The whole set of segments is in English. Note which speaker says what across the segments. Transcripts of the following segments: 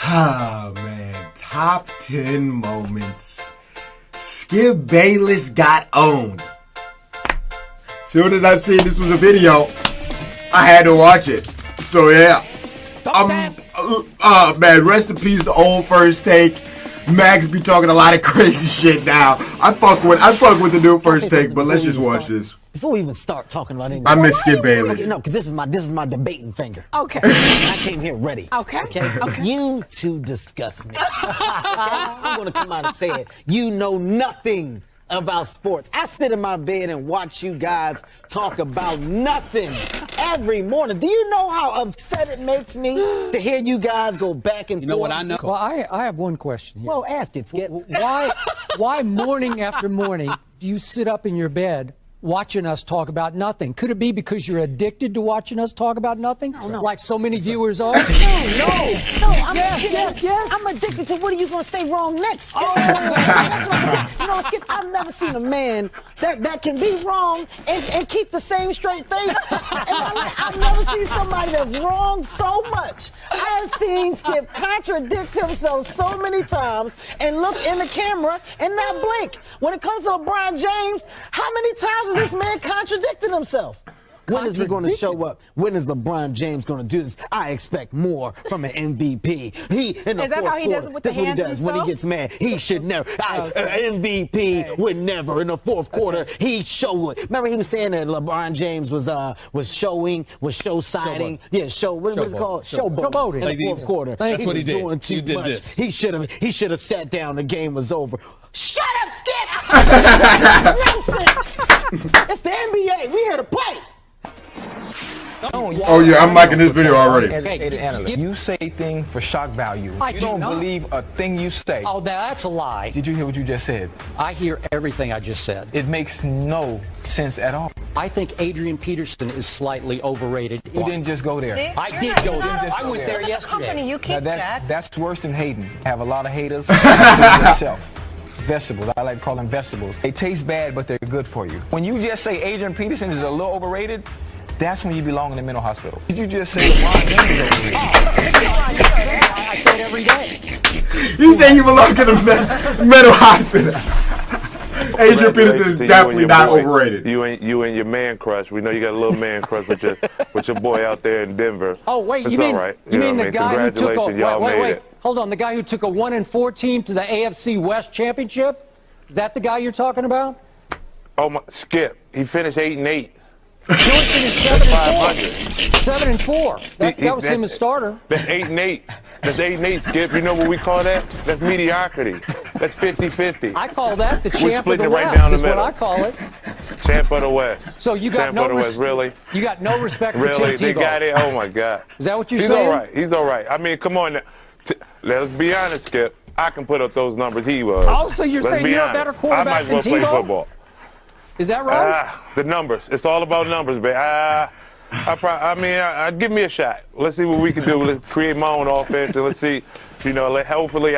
Speaker 1: Ah, man. Top 10 moments. Skip Bayless got owned. Soon as I seen this was a video, I had to watch it. So yeah. Man, rest in peace to old First Take. Max be talking a lot of crazy shit now. I fuck with the new First Take, but let's just watch this.
Speaker 2: Before we even start talking about anything,
Speaker 1: I miss Skip Bayless.
Speaker 2: Okay, no, because this is my debating finger.
Speaker 3: Okay.
Speaker 2: I came here ready.
Speaker 3: Okay.
Speaker 2: You two disgust me. I'm gonna come out and say it. You know nothing about sports. I sit in my bed and watch you guys talk about nothing every morning. Do you know how upset it makes me to hear you guys go back and forth?
Speaker 4: You know what I know?
Speaker 5: Well, I have one question here.
Speaker 2: Well, ask it, Skip.
Speaker 5: Why morning after morning do you sit up in your bed watching us talk about nothing? Could it be because you're addicted to watching us talk about nothing?
Speaker 2: No.
Speaker 5: Like so many viewers are?
Speaker 2: No.
Speaker 5: Yes.
Speaker 2: I'm addicted to what are you going to say wrong next? Skip? That's what I'm addicted. You know, Skip, I've never seen a man that can be wrong and keep the same straight face. I've never seen somebody that's wrong so much. I've seen Skip contradict himself so many times and look in the camera and not blink. When it comes to LeBron James, how many times has this man contradicted himself? When is he going to show up? When is LeBron James going to do this? I expect more from an MVP.
Speaker 3: Is that how he does it with the hands himself?
Speaker 2: When he gets mad, he should never. MVP would never in the fourth quarter. He show it. Remember he was saying that LeBron James was show-siding. Yeah, what is it called? Showboating in the fourth quarter.
Speaker 4: That's what he did.
Speaker 2: Doing too
Speaker 4: You did
Speaker 2: much.
Speaker 4: this.
Speaker 2: He should have sat down. The game was over. Shut up, Skip! It's the NBA. We here to play.
Speaker 1: Oh yeah, I'm liking this video already.
Speaker 6: Educated analyst. You say things for shock value.
Speaker 7: I
Speaker 6: You don't believe a thing you say.
Speaker 7: Oh, that's a lie.
Speaker 6: Did you hear what you just said?
Speaker 7: I hear everything I just said.
Speaker 6: It makes no sense at all.
Speaker 7: I think Adrian Peterson is slightly overrated.
Speaker 6: You didn't just go there.
Speaker 7: I did go there. I went there yesterday.
Speaker 3: You keep that.
Speaker 6: That's worse than hating. Have a lot of haters. Yourself. Vegetables. I like to call them vegetables. They taste bad, but they're good for you. When you just say Adrian Peterson is a little overrated, that's when you belong in the mental hospital. Did you just say LeBron James is overrated?
Speaker 7: I say it every day.
Speaker 1: You say you belong in the mental hospital. Adrian Peterson is definitely not overrated.
Speaker 8: You and your man crush. We know you got a little man crush with your boy out there in Denver.
Speaker 7: Oh wait,
Speaker 8: it's
Speaker 7: you mean
Speaker 8: all right.
Speaker 7: you mean the guy who took a
Speaker 8: wait.
Speaker 7: Hold on, the guy who took a 1-4 team to the AFC West Championship? Is that the guy you're talking about?
Speaker 8: Oh my, Skip. He finished 8-8.
Speaker 7: George finished 7-4. That was him as starter.
Speaker 8: That's 8-8. That's 8-8, Skip. You know what we call that? That's mediocrity. That's 50-50.
Speaker 7: I call that the champ of the
Speaker 8: right
Speaker 7: West.
Speaker 8: down the
Speaker 7: Is what
Speaker 8: middle.
Speaker 7: I call it.
Speaker 8: Champ of the West.
Speaker 7: So you got
Speaker 8: Champ
Speaker 7: no
Speaker 8: of the West, really?
Speaker 7: You got no respect for
Speaker 8: Really?
Speaker 7: Tim Tebow.
Speaker 8: They got it? Oh my God.
Speaker 7: Is that what you're
Speaker 8: He's
Speaker 7: saying?
Speaker 8: all right. He's all right. I mean, come on now. Let's be honest, Skip. I can put up those numbers he was.
Speaker 7: Oh, so you're saying you're a better quarterback than
Speaker 8: I might as well play
Speaker 7: Tebow?
Speaker 8: football.
Speaker 7: Is that right?
Speaker 8: The numbers. It's all about numbers, baby. Give me a shot. Let's see what we can do. Let's create my own offense, and let's see. Hopefully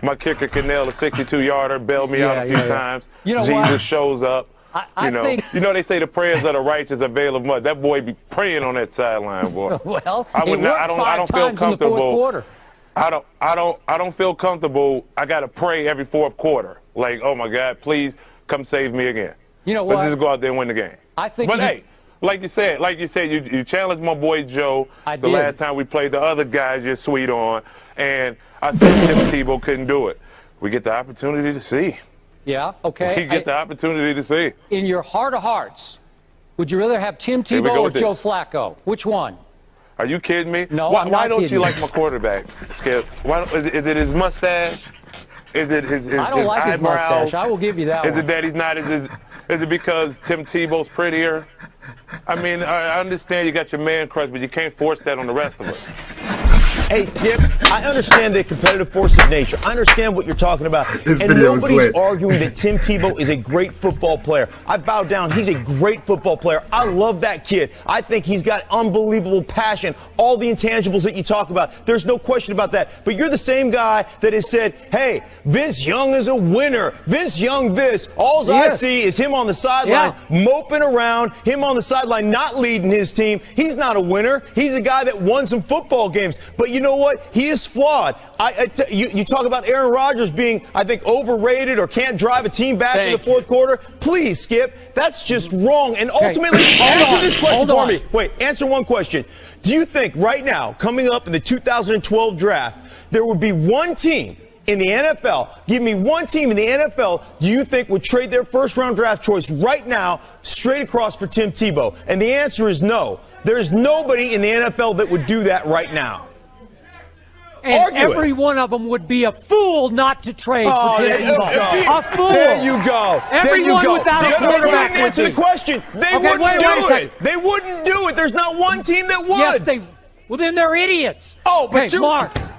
Speaker 8: my kicker can nail a 62-yarder, bail me out a few times.
Speaker 7: You know
Speaker 8: Jesus
Speaker 7: what?
Speaker 8: shows up.
Speaker 7: I think.
Speaker 8: They say the prayers of the righteous avail of much. That boy be praying on that sideline, boy.
Speaker 7: Well,
Speaker 8: I don't feel comfortable.
Speaker 7: In the fourth quarter.
Speaker 8: I don't feel comfortable. I gotta pray every fourth quarter. Like, oh my God, please come save me again.
Speaker 7: You know what?
Speaker 8: Let's just go out there and win the game.
Speaker 7: I think.
Speaker 8: But hey, like you said, you challenged my boy Joe the last time we played. The other guys you're sweet on, and I said Tim Tebow couldn't do it. We get the opportunity to see.
Speaker 7: Yeah. Okay.
Speaker 8: We get the opportunity to see.
Speaker 7: In your heart of hearts, would you rather have Tim Tebow or Joe Flacco? Which one?
Speaker 8: Are you kidding me?
Speaker 7: No,
Speaker 8: why don't you like my quarterback, Skip? Is it his mustache? Is it his
Speaker 7: I don't like
Speaker 8: eyebrows?
Speaker 7: his mustache. I will give you that one.
Speaker 8: Is it that he's not? Is it because Tim Tebow's prettier? I mean, I understand you got your man crush, but you can't force that on the rest of us.
Speaker 9: Hey, Skip, I understand the competitive force of nature. I understand what you're talking about.
Speaker 1: This
Speaker 9: And
Speaker 1: video is
Speaker 9: nobody's
Speaker 1: lit.
Speaker 9: arguing that Tim Tebow is a great football player. I bow down. He's a great football player. I love that kid. I think he's got unbelievable passion, all the intangibles that you talk about. There's no question about that. But you're the same guy that has said, hey, Vince Young is a winner. Vince Young this. All I see is him on the sideline moping around, him on the sideline not leading his team. He's not a winner. He's a guy that won some football games. But you you know what? He is flawed. You talk about Aaron Rodgers being, I think, overrated or can't drive a team back in the fourth quarter. Please, Skip, that's just wrong. And ultimately, answer this question for me. Wait, answer one question. Do you think right now, coming up in the 2012 draft, there would be one team in the NFL, give me one team in the NFL, do you think would trade their first-round draft choice right now straight across for Tim Tebow? And the answer is no. There's nobody in the NFL that would do that right now.
Speaker 7: And every one of them would be a fool not to trade for Tim Tebow. A fool.
Speaker 9: There you go.
Speaker 7: Everyone without a quarterback
Speaker 9: would answer the question. They wouldn't do it. They wouldn't do it. There's not one team that would.
Speaker 7: Yes, well, then they're idiots.
Speaker 9: Oh, but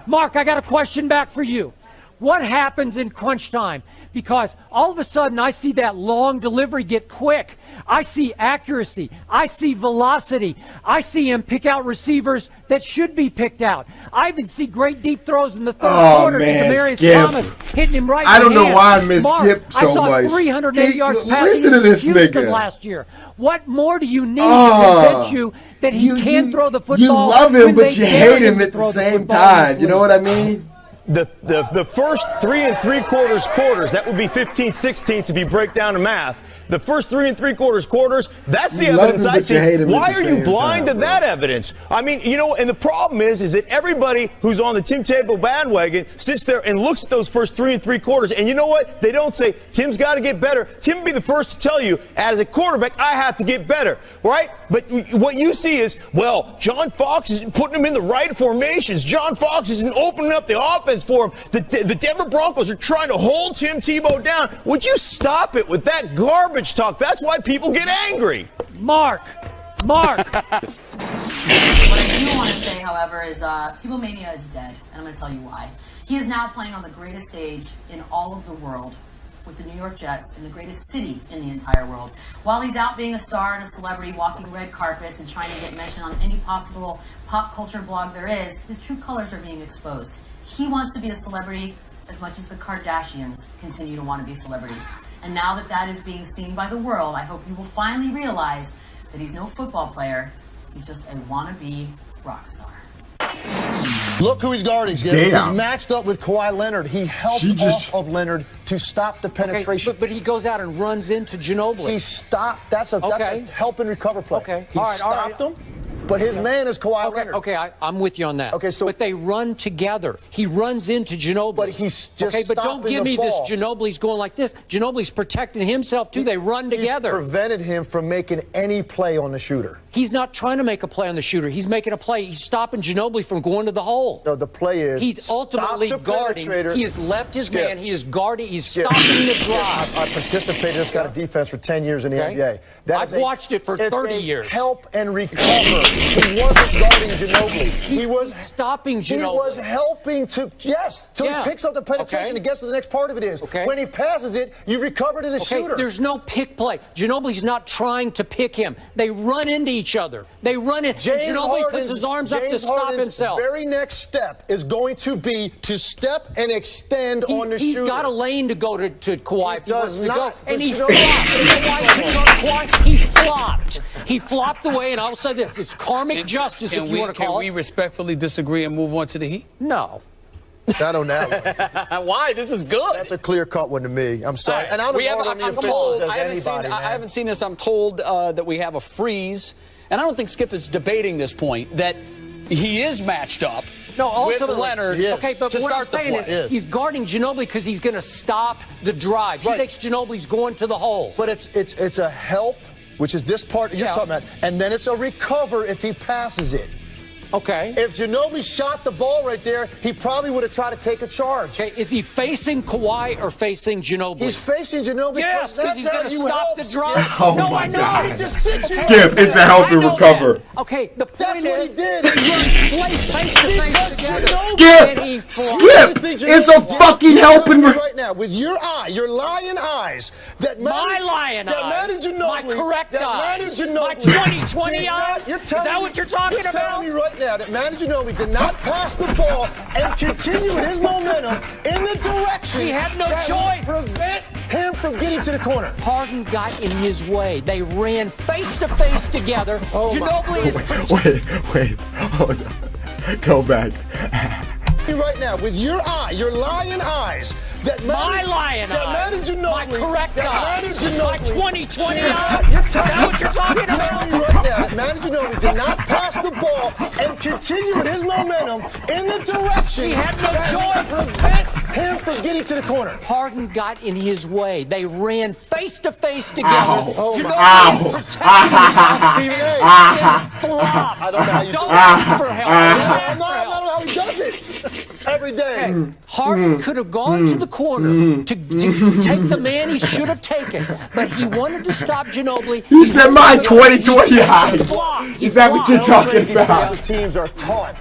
Speaker 7: Mark, I got a question back for you. What happens in crunch time? Because all of a sudden I see that long delivery get quick. I see accuracy. I see velocity. I see him pick out receivers that should be picked out. I even see great deep throws in the third quarter to Demaryius Thomas, hitting him right in the
Speaker 1: I don't know
Speaker 7: hand.
Speaker 1: why I miss Skip so much.
Speaker 7: I saw 308 yards
Speaker 1: listen to this
Speaker 7: Houston
Speaker 1: nigga
Speaker 7: last year. What more do you need to convince you that he can throw the football?
Speaker 1: You love him, but you hate him at the same time. You know what I mean?
Speaker 9: The first 3 3/4 quarters, that would be 15/16 if you break down the math. The first 3 3/4 quarters, that's the evidence I see. Why are you blind to that evidence? I mean, you know, and the problem is that everybody who's on the Tim Tebow bandwagon sits there and looks at those first 3 3/4, and you know what? They don't say, Tim's got to get better. Tim would be the first to tell you, as a quarterback, I have to get better, right? But what you see is, well, John Fox isn't putting him in the right formations. John Fox isn't opening up the offense for him. The Denver Broncos are trying to hold Tim Tebow down. Would you stop it with that garbage talk? That's why people get angry.
Speaker 7: Mark.
Speaker 4: What I do want to say, however, is Tebow Mania is dead, and I'm going to tell you why. He is now playing on the greatest stage in all of the world with the New York Jets in the greatest city in the entire world. While he's out being a star and a celebrity, walking red carpets and trying to get mentioned on any possible pop culture blog there is, his true colors are being exposed. He wants to be a celebrity as much as the Kardashians continue to want to be celebrities. And now that that is being seen by the world, I hope you will finally realize that he's no football player. He's just a wannabe rock star.
Speaker 10: Look who he's guarding. He's matched up with Kawhi Leonard. He helped off of Leonard to stop the penetration.
Speaker 5: Okay, but he goes out and runs into Ginobili.
Speaker 10: He stopped. That's a help and recover play.
Speaker 5: Okay.
Speaker 10: He stopped him. But his man is Kawhi Leonard.
Speaker 5: Okay, I'm with you on that.
Speaker 10: Okay, so
Speaker 5: but they run together. He runs into Ginobili.
Speaker 10: But he's just
Speaker 5: but don't give me this Ginobili's going like this. Ginobili's protecting himself too. They run together.
Speaker 10: He prevented him from making any play on the shooter.
Speaker 5: He's not trying to make a play on the shooter. He's making a play. He's stopping Ginobili from going to the hole.
Speaker 10: No, the play is
Speaker 5: he's ultimately guarding. He has left his man. He is guarding. He's stopping the drive.
Speaker 10: I participated in this kind of defense for 10 years in the NBA.
Speaker 5: I've watched it for 30 years.
Speaker 10: Help and recover. He wasn't guarding Ginobili. He was
Speaker 5: stopping Ginobili.
Speaker 10: He was helping till he picks up the penetration and gets to the next part of it is. When he passes it, you recover to the shooter.
Speaker 5: There's no pick play. Ginobili's not trying to pick him. They run into each other. They run in. Ginobili puts his arms up to stop himself.
Speaker 10: The very next step is going to be to step and extend on the shooter.
Speaker 5: He's got a lane to go to Kawhi if he wants to go. And he
Speaker 10: flopped.
Speaker 5: He flopped. He flopped away, and I'll say this. It's karmic justice, if you want to call it.
Speaker 11: Can we respectfully disagree and move on to the Heat?
Speaker 5: No.
Speaker 10: Not on that one.
Speaker 11: Why? This is good.
Speaker 10: That's a clear-cut one to me. I'm sorry.
Speaker 11: Right.
Speaker 10: And I'm told, I
Speaker 11: haven't seen this. I'm told that we have a freeze. And I don't think Skip is debating this point, that he is matched up with Leonard
Speaker 5: okay, but
Speaker 11: to
Speaker 5: what
Speaker 11: start
Speaker 5: I'm saying
Speaker 11: the play.
Speaker 5: is he's guarding Ginobili because he's going to stop the drive. He thinks Ginobili's going to the hole.
Speaker 10: But it's a help, which is this part you're talking about, and then it's a recover if he passes it.
Speaker 5: Okay.
Speaker 10: If Ginobili shot the ball right there, he probably would have tried to take a charge.
Speaker 5: Okay, is he facing Kawhi or facing Ginobili?
Speaker 10: He's facing Ginobili.
Speaker 5: Yes, because he's going to stop the drive.
Speaker 1: Oh
Speaker 5: no,
Speaker 1: my
Speaker 5: I know.
Speaker 1: God.
Speaker 5: He just sits you
Speaker 1: Skip, it's a help and recover.
Speaker 5: That. Okay, the point
Speaker 10: That's what he did.
Speaker 5: He runs face to face together.
Speaker 1: Skip, it's a fucking help and
Speaker 10: right now with your eye, your lying eyes.
Speaker 5: My correct eyes. My 20/20 eyes. Is that what you're talking about?
Speaker 10: You're telling me right now that Manu Ginobili did not pass the ball and continue with his momentum in the direction.
Speaker 5: He had no choice.
Speaker 10: Prevent him from getting to the corner.
Speaker 5: Harden got in his way. They ran face to face together. Ginobili is
Speaker 1: wait, hold on. Go back.
Speaker 10: Right now, with your lying eyes,
Speaker 7: My correct eyes, my 20/20 eyes. Is that what you're talking about?
Speaker 10: Right now, that Manu Ginobili did not pass the ball and continue with his momentum in the direction.
Speaker 7: He had no choice.
Speaker 10: Prevent him from getting to the corner.
Speaker 5: Harden got in his way. They ran face to face together.
Speaker 10: Ow.
Speaker 5: Ginobili protected himself. Flop.
Speaker 10: I don't know how you do it.
Speaker 5: Don't ask for help.
Speaker 10: I don't know how he does it. Every day.
Speaker 5: Harden could have gone to the corner to take the man he should have taken, but he wanted to stop Ginobili.
Speaker 1: He said my 20/20 eyes. Is that what you're talking about?
Speaker 10: Teams are taught.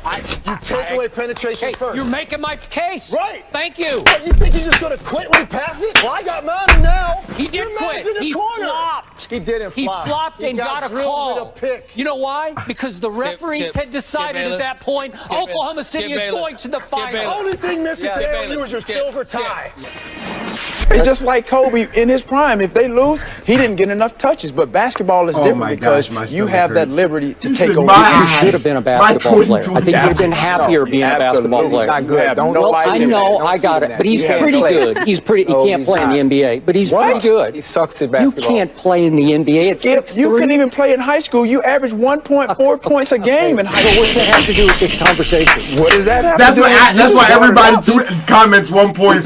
Speaker 10: You take away penetration first.
Speaker 5: You're making my case.
Speaker 10: Right.
Speaker 5: Thank you.
Speaker 10: Hey, you think he's just going to quit when he passes it? Well, I got mine now.
Speaker 5: He did quit.
Speaker 10: He
Speaker 5: flopped.
Speaker 10: He didn't flop.
Speaker 5: He flopped and got a call.
Speaker 10: With a pick.
Speaker 5: You know why? Because the referees had decided at that point Oklahoma City is going to the finals.
Speaker 10: The only thing missing today was your silver tie.
Speaker 12: It's just like Kobe in his prime. If they lose, he didn't get enough touches. But basketball is different because you have that liberty to take over.
Speaker 5: You should have been a basketball player. I think you'd have been happier being a basketball player.
Speaker 12: Not good.
Speaker 5: I know, I got it. But he's pretty good. He's pretty. He can't play in the NBA, but he's pretty good.
Speaker 12: He sucks at basketball.
Speaker 5: You can't play in the NBA. It's 6'3".
Speaker 12: You couldn't even play in high school. You average 1.4 points a game in high school.
Speaker 5: So what's that have to do with this conversation?
Speaker 12: What does that have
Speaker 1: That's
Speaker 12: to do with
Speaker 1: that's why everybody comments 1.4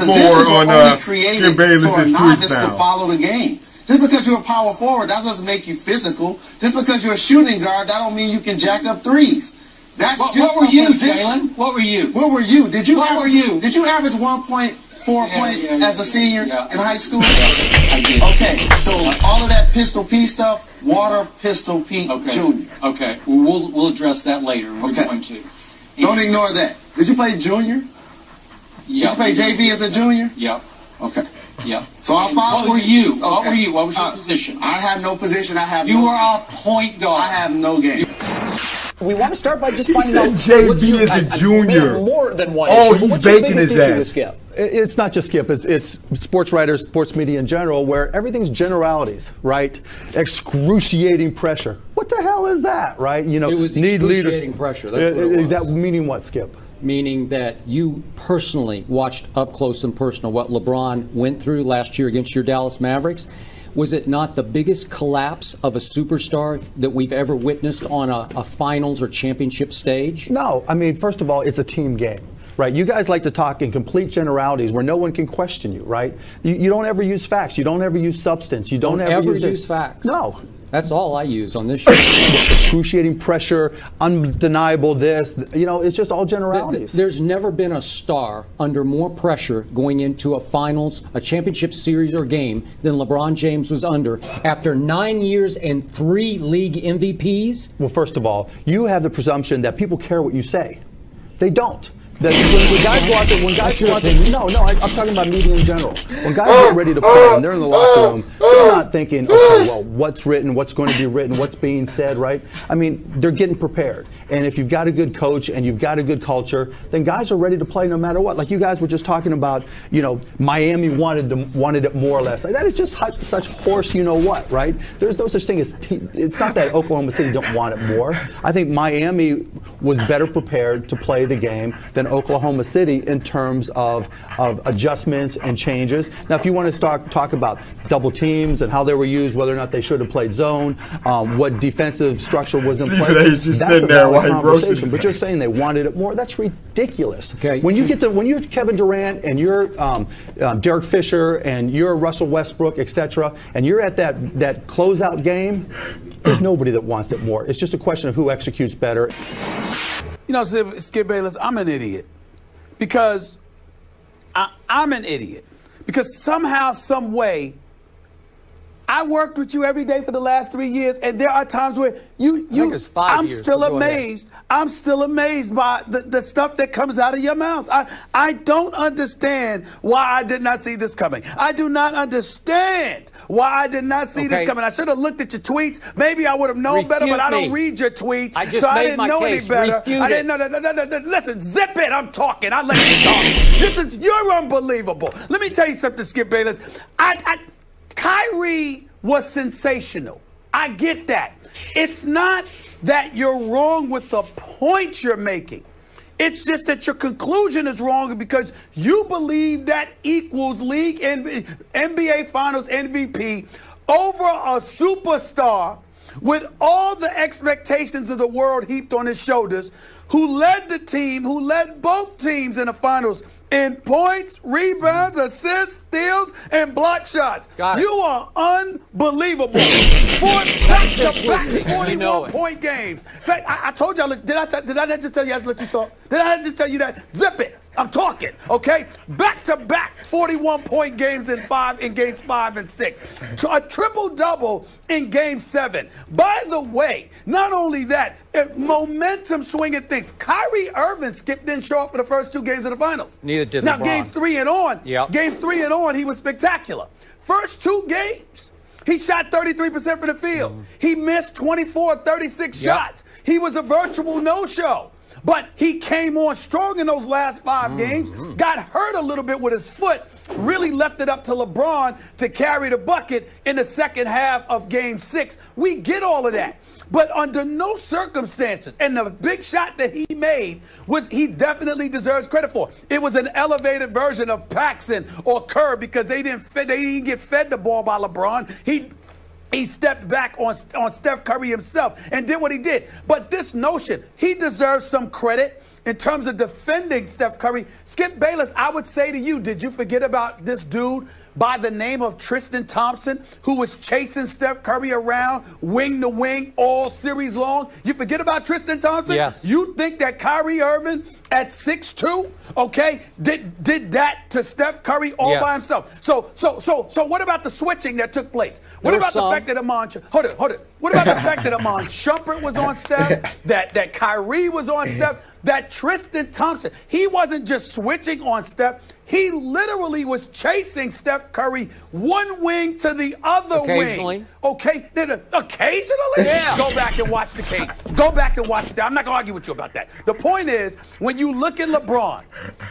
Speaker 1: on Skip Bayless' tweets
Speaker 13: to
Speaker 1: now.
Speaker 13: follow the game. Just because you're a power forward, that doesn't make you physical. Just because you're a shooting guard, that don't mean you can jack up threes. That's just
Speaker 14: what were you, Jalen? What were you?
Speaker 13: Where were you? Did you
Speaker 14: What were you?
Speaker 13: Did you average 1.4 points as a senior in high school?
Speaker 14: I did.
Speaker 13: Okay, so all of that Pistol P stuff, Water Pistol Pete Jr.
Speaker 14: Okay, well, we'll address that later. We're going to.
Speaker 13: Don't ignore that. Did you play junior?
Speaker 14: Yeah.
Speaker 13: Did you play JV as a junior?
Speaker 14: Yeah.
Speaker 13: Okay.
Speaker 14: Yeah.
Speaker 13: So I'll follow
Speaker 14: What were you?
Speaker 13: Okay.
Speaker 14: What were you? What was your position?
Speaker 13: I have no position.
Speaker 14: You were a point guard.
Speaker 13: I have no game.
Speaker 11: We want to start by just
Speaker 1: He
Speaker 11: finding
Speaker 1: said
Speaker 11: out
Speaker 1: JV is a junior.
Speaker 11: More than one
Speaker 1: Oh,
Speaker 11: issue.
Speaker 1: he's
Speaker 11: What's your
Speaker 1: baking
Speaker 11: biggest
Speaker 1: his
Speaker 11: issue
Speaker 1: ass.
Speaker 11: with Skip?
Speaker 15: It's not just Skip. It's sports writers, sports media in general, where everything's generalities, right? Excruciating pressure. What the hell is that, right? You know,
Speaker 5: It was
Speaker 15: need leader.
Speaker 5: excruciating pressure. That's what it was.
Speaker 15: Is that meaning what, Skip?
Speaker 5: Meaning that you personally watched up close and personal what LeBron went through last year against your Dallas Mavericks. Was it not the biggest collapse of a superstar that we've ever witnessed on a finals or championship stage?
Speaker 15: No. I mean, first of all, it's a team game. Right, you guys like to talk in complete generalities where no one can question you, right? You don't ever use facts. You don't ever use substance. You don't ever
Speaker 5: use facts.
Speaker 15: No.
Speaker 5: That's all I use on this show.
Speaker 15: Excruciating pressure, undeniable this, you know, it's just all generalities.
Speaker 5: There's never been a star under more pressure going into a finals, a championship series or game than LeBron James was under after 9 years and 3 league MVPs.
Speaker 15: Well, first of all, you have the presumption that people care what you say. They don't. That when guys go out there, I'm talking about media in general. When guys get ready to play and they're in the locker room, they're not thinking, okay, well, what's written, what's going to be written, what's being said, right? I mean, they're getting prepared. And if you've got a good coach and you've got a good culture, then guys are ready to play no matter what. Like you guys were just talking about, you know, Miami wanted it more or less. Like that is just such horse, you know what, right? There's no such thing as it's not that Oklahoma City don't want it more. I think Miami was better prepared to play the game than Oklahoma City in terms of adjustments and changes. Now, if you want to talk about double teams and how they were used, whether or not they should have played zone, what defensive structure was in place, that's a valid conversation. But you're saying they wanted it more? That's ridiculous.
Speaker 5: Okay.
Speaker 15: When you're Kevin Durant and you're Derek Fisher and you're Russell Westbrook, etc., and you're at that closeout game, there's nobody that wants it more. It's just a question of who executes better.
Speaker 16: You know, Skip Bayless, I'm an idiot because I'm an idiot because somehow, some way, I worked with you every day for the last 3 years, and there are times where I'm still amazed. I'm still amazed by the stuff that comes out of your mouth. I don't understand why I did not see this coming. I do not understand why I did not see this coming. I should have looked at your tweets. Maybe I would have known better, but I don't read your tweets, so I didn't know any better. I didn't know. Listen, zip it. I'm talking. I let you talk. You're unbelievable. Let me tell you something, Skip Bayless. Kyrie was sensational. I get that. It's not that you're wrong with the points you're making. It's just that your conclusion is wrong because you believe that equals league NBA Finals MVP over a superstar with all the expectations of the world heaped on his shoulders, who led the team, who led both teams in the finals in points, rebounds, assists, steals, and block shots. You are unbelievable. Back-to-back 41-point games. In fact, I told y'all, did I just tell you I had to let you talk? Did I just tell you that? Zip it. I'm talking, okay? Back-to-back 41-point games in games 5 and 6. A triple-double in game 7. By the way, not only that, momentum swinging things. Kyrie Irving didn't show up for the first 2 games of the finals.
Speaker 5: Neither did
Speaker 16: Now,
Speaker 5: LeBron.
Speaker 16: game 3 and on, he was spectacular. First 2 games, he shot 33% from the field. He missed 24, 36 shots. He was a virtual no-show. But he came on strong in those last 5 games, got hurt a little bit with his foot, really left it up to LeBron to carry the bucket in the second half of game 6. We get all of that. But under no circumstances, and the big shot that he made, he definitely deserves credit for. It was an elevated version of Paxson or Kerr because they didn't get fed the ball by LeBron. He stepped back on Steph Curry himself and did what he did. But this notion, he deserves some credit in terms of defending Steph Curry. Skip Bayless, I would say to you, did you forget about this dude by the name of Tristan Thompson, who was chasing Steph Curry around wing to wing all series long? You forget about Tristan Thompson?
Speaker 5: Yes.
Speaker 16: You think that Kyrie Irving at 6'2", okay, did that to Steph Curry all by himself? So what about the switching that took place? What about the fact that What about the fact that Amon Shumpert was on Steph, that Kyrie was on Steph, that Tristan Thompson, he wasn't just switching on Steph, he literally was chasing Steph Curry one wing to the other wing. Okay? Occasionally?
Speaker 5: Yeah.
Speaker 16: Go back and watch the game. Go back and watch it. I'm not going to argue with you about that. The point is, when you look at LeBron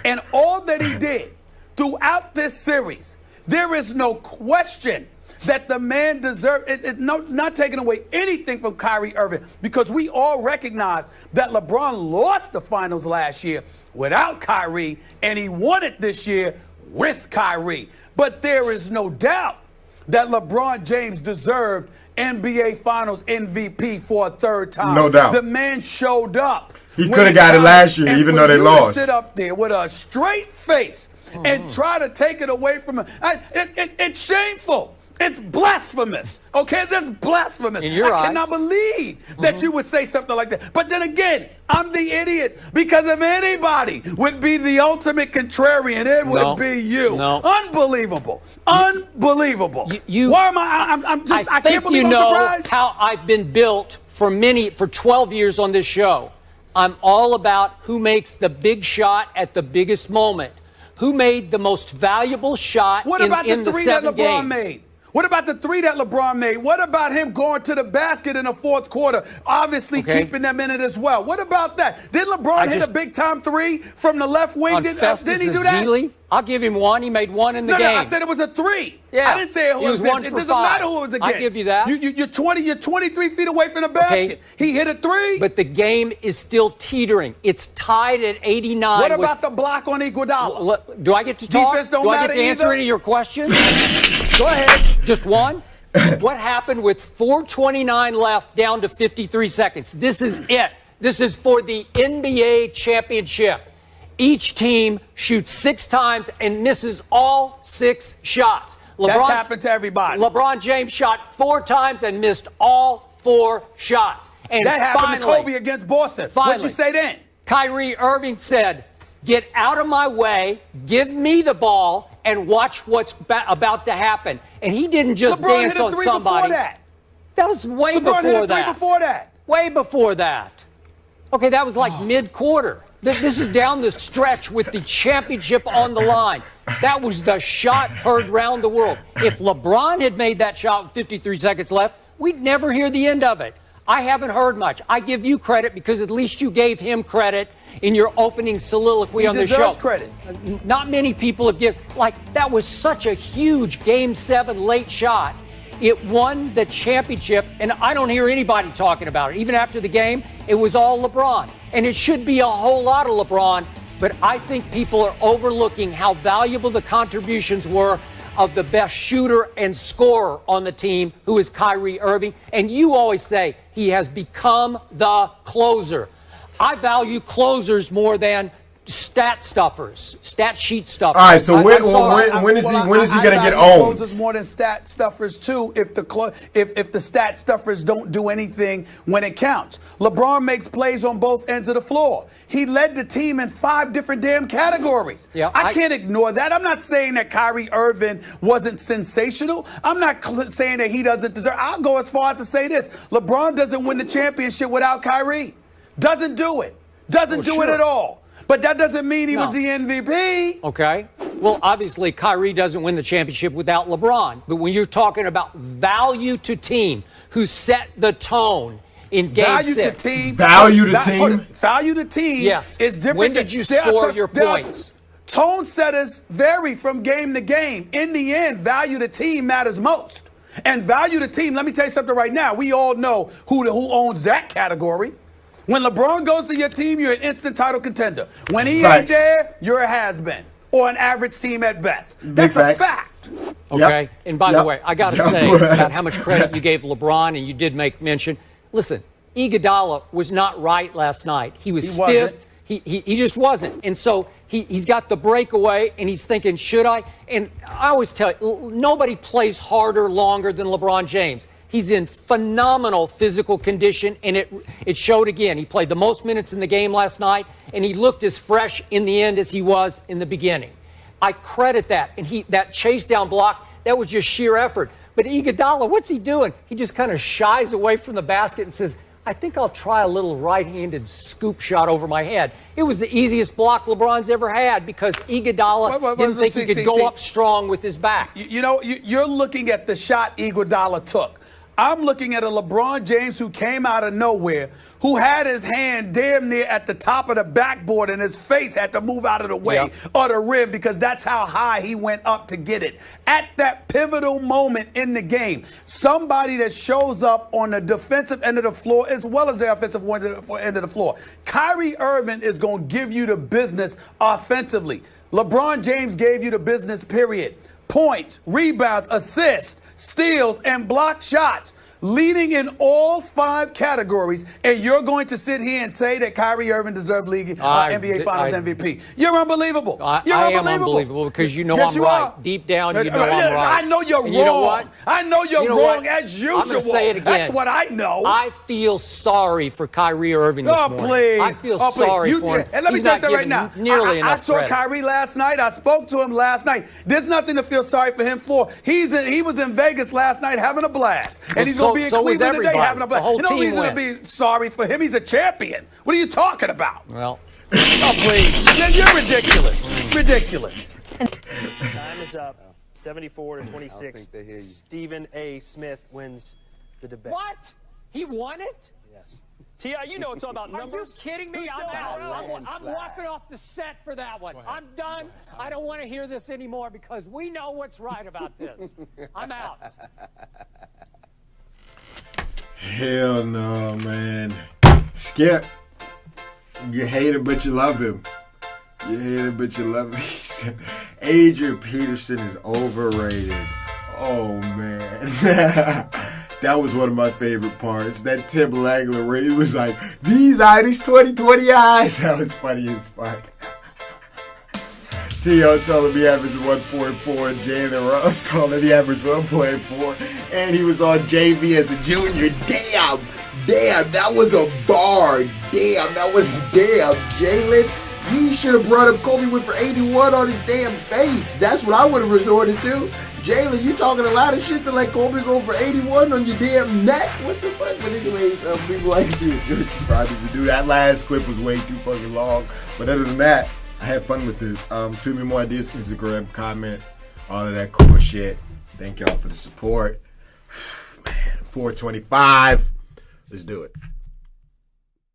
Speaker 16: and all that he did throughout this series, there is no question that the man deserved it, not taking away anything from Kyrie Irving, because we all recognize that LeBron lost the finals last year without Kyrie, and he won it this year with Kyrie. But there is no doubt that LeBron James deserved NBA Finals MVP for a 3rd time.
Speaker 1: No doubt.
Speaker 16: The man showed up.
Speaker 1: He could have got it last year, even though they lost.
Speaker 16: Sit up there with a straight face and try to take it away from him. It's shameful. It's blasphemous. Okay, it's just blasphemous. I cannot believe that you would say something like that. But then again, I'm the idiot, because if anybody would be the ultimate contrarian, it would be you. Unbelievable. Unbelievable. Why am I can't believe I'm surprised.
Speaker 5: How I've been built for 12 years on this show. I'm all about who makes the big shot at the biggest moment. Who made the most valuable shot in the 7 games?
Speaker 16: Made? What about the 3 that LeBron made? What about him going to the basket in the 4th quarter, obviously keeping them in it as well? What about that? Did LeBron hit a big-time 3 from the left wing? Didn't he do that?
Speaker 5: I'll give him 1. He made 1 in the game.
Speaker 16: No, I said it was a 3.
Speaker 5: Yeah.
Speaker 16: I didn't say it was 1 for 5. It doesn't matter who it was against.
Speaker 5: I'll give you that.
Speaker 16: You're 23 feet away from the basket. He hit a 3.
Speaker 5: But the game is still teetering. It's tied at 89.
Speaker 16: What about the block on Iguodala?
Speaker 5: Do I get to talk?
Speaker 16: Defense don't
Speaker 5: Do I
Speaker 16: matter
Speaker 5: get to answer any of your questions?
Speaker 16: Go ahead.
Speaker 5: Just one? What happened with 4:29 left down to 53 seconds? This is it. This is for the NBA championship. Each team shoots 6 times and misses all 6 shots.
Speaker 16: That's happened to everybody.
Speaker 5: LeBron James shot 4 times and missed all 4 shots. And
Speaker 16: that happened to Kobe against Boston. What'd you say then?
Speaker 5: Kyrie Irving said, "Get out of my way, give me the ball, and watch what's about to happen." And he didn't just dance on somebody. That was way before that.
Speaker 16: LeBron hit a 3 before that.
Speaker 5: Way before that. Okay, that was like mid-quarter. This is down the stretch with the championship on the line. That was the shot heard round the world. If LeBron had made that shot with 53 seconds left, we'd never hear the end of it. I haven't heard much. I give you credit because at least you gave him credit in your opening soliloquy on the show.
Speaker 16: He deserves credit.
Speaker 5: Not many people have given. Like, that was such a huge Game 7 late shot.
Speaker 7: It won the championship, and I don't hear anybody talking about it. Even after the game, it was all LeBron. And it should be a whole lot of LeBron, but I think people are overlooking how valuable the contributions were of the best shooter and scorer on the team, who is Kyrie Irving. And you always say he has become the closer. I value closers more than stat stuffers, stat sheet stuffers.
Speaker 1: All right, so when is he going to get owned?
Speaker 16: Closers more than stat stuffers too. If the stat stuffers don't do anything when it counts, LeBron makes plays on both ends of the floor. He led the team in 5 different damn categories. Yeah, I can't ignore that. I'm not saying that Kyrie Irving wasn't sensational. I'm not saying that he doesn't deserve. I'll go as far as to say this: LeBron doesn't win the championship without Kyrie. Doesn't do it. Doesn't do it at all. But that doesn't mean he was the MVP.
Speaker 7: Okay. Well, obviously, Kyrie doesn't win the championship without LeBron. But when you're talking about value to team, who set the tone in Game 6.
Speaker 1: Value to team?
Speaker 16: Value to team
Speaker 7: yes.
Speaker 16: is different.
Speaker 7: When did you score your points?
Speaker 16: Tone setters vary from game to game. In the end, value to team matters most. And value to team, let me tell you something right now. We all know who owns that category. When LeBron goes to your team, you're an instant title contender. When he ain't there, you're a has-been or an average team at best. That's a fact.
Speaker 7: Okay. Yep. And by the way, I got to say about how much credit you gave LeBron, and you did make mention. Listen, Iguodala was not right last night. He was stiff. He just wasn't. And so he's got the breakaway, and he's thinking, should I? And I always tell you, nobody plays harder, longer than LeBron James. He's in phenomenal physical condition, and it showed again. He played the most minutes in the game last night, and he looked as fresh in the end as he was in the beginning. I credit that. And that chase down block, that was just sheer effort. But Iguodala, what's he doing? He just kind of shies away from the basket and says, I think I'll try a little right-handed scoop shot over my head. It was the easiest block LeBron's ever had because Iguodala didn't think he could go up strong with his back.
Speaker 16: You know, you're looking at the shot Iguodala took. I'm looking at a LeBron James who came out of nowhere, who had his hand damn near at the top of the backboard and his face had to move out of the way of the rim because that's how high he went up to get it. At that pivotal moment in the game, somebody that shows up on the defensive end of the floor as well as the offensive end of the floor. Kyrie Irving is going to give you the business offensively. LeBron James gave you the business, period. Points, rebounds, assists, steals, and block shots, leading in all 5 categories, and you're going to sit here and say that Kyrie Irving deserved NBA Finals MVP. You're unbelievable. You're
Speaker 7: I am unbelievable because you know I'm right. Deep down, you know I'm right.
Speaker 16: I know you're wrong.
Speaker 7: You know what?
Speaker 16: I know you're wrong as usual.
Speaker 7: I'm going to say it again.
Speaker 16: That's what I know.
Speaker 7: I feel sorry for Kyrie Irving this morning.
Speaker 16: Please.
Speaker 7: I feel sorry for him.
Speaker 16: And let me tell you something right now. I saw Kyrie last night. I spoke to him last night. There's nothing to feel sorry for him for. He was in Vegas last night having a blast. And he's going to be in Cleveland today having a blast. No reason to be sorry for him. He's a champion. What are you talking about?
Speaker 7: Well.
Speaker 16: Oh, please. You're ridiculous. Ridiculous.
Speaker 17: Time is up. 74-26. Stephen A. Smith wins the debate.
Speaker 7: What? He won it?
Speaker 17: Yes. T.I., you know it's all about numbers.
Speaker 7: Are you kidding me? I'm walking off the set for that one. I'm done. I don't want to hear this anymore because we know what's right about this. I'm out.
Speaker 1: Hell no, man. Skip. You hate him, but you love him. You hate him, but you love him. He said, Adrian Peterson is overrated. Oh, man. That was one of my favorite parts. That Tim Langler where he was like, these 20/20 eyes. That was funny as fuck. T.O. told him he averaged 1.4, and Jalen Rose told him he averaged 1.4, and he was on JV as a junior. Damn, that was a bar. Damn, Jalen. He should have brought up Kobe went for 81 on his damn face. That's what I would have resorted to. Jalen, you talking a lot of shit to let Kobe go for 81 on your damn neck? What the fuck? But anyway, people like you. Probably to do that. Last clip was way too fucking long. But other than that, I had fun with this. Tweet me more ideas, Instagram, comment, all of that cool shit. Thank y'all for the support. Man, 425. Let's do it.